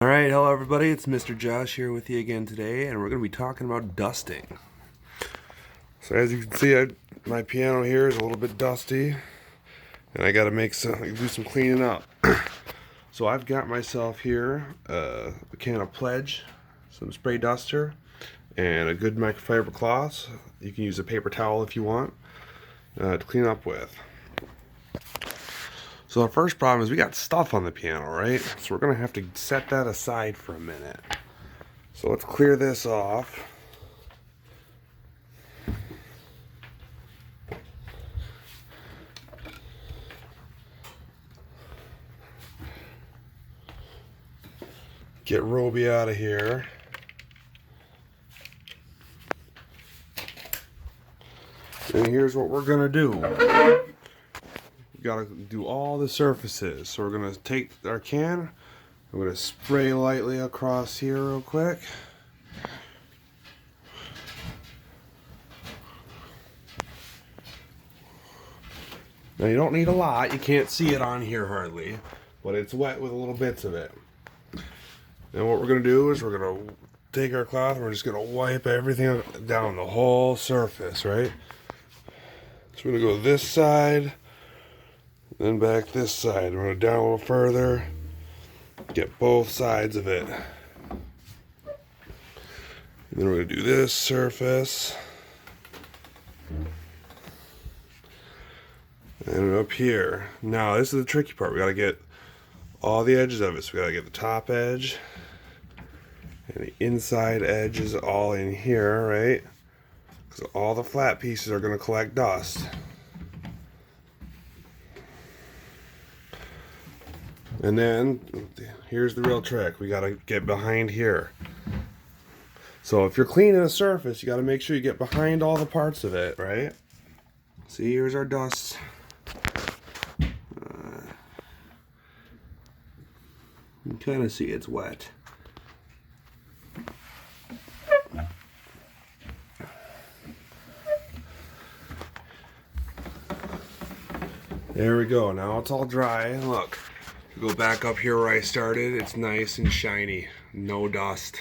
Alright, hello everybody, it's Mr. Josh here with you again today, and we're going to be talking about dusting. So as you can see, my piano here is a little bit dusty, and I got to do some cleaning up. So I've got myself here a can of Pledge, some spray duster, and a good microfiber cloth. You can use a paper towel if you want to clean up with. So the first problem is we got stuff on the piano, right? So we're going to have to set that aside for a minute. So let's clear this off. Get Roby out of here. And here's what we're going to do. We gotta do all the surfaces. So we're gonna take our can, I'm gonna spray lightly across here real quick. Now you don't need a lot, you can't see it on here hardly, but it's wet with little bits of it. And what we're gonna do is we're gonna take our cloth and we're just gonna wipe everything down the whole surface, right? So we're gonna go this side, then back this side. We're going to down a little further, get both sides of it. And then we're going to do this surface. And up here. Now this is the tricky part. We got to get all the edges of it. So we got to get the top edge and the inside edge is all in here, right? Because all the flat pieces are going to collect dust. And then, here's the real trick. We gotta get behind here. So if you're cleaning a surface, you gotta make sure you get behind all the parts of it, right? See, here's our dust. You can kind of see it's wet. There we go. Now it's all dry. Look. Go back up here where I started. It's nice and shiny. No dust.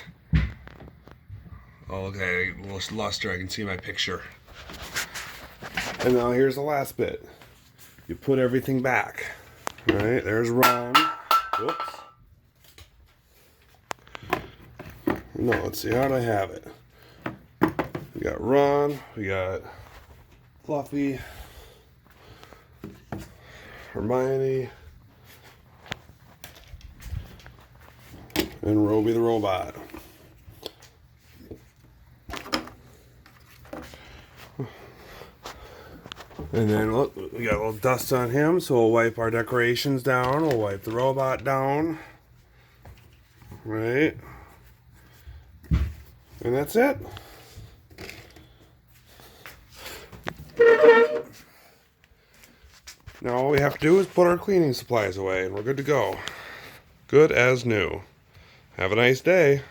Oh, okay, a little luster. I can see my picture. And now here's the last bit. You put everything back. Alright, there's Ron. Whoops. No, let's see. How do I have it? We got Ron. We got Fluffy. Hermione. And Roby the robot. And then look, we got a little dust on him, so we'll wipe our decorations down. We'll wipe the robot down. Right? And that's it. Now all we have to do is put our cleaning supplies away and we're good to go. Good as new. Have a nice day.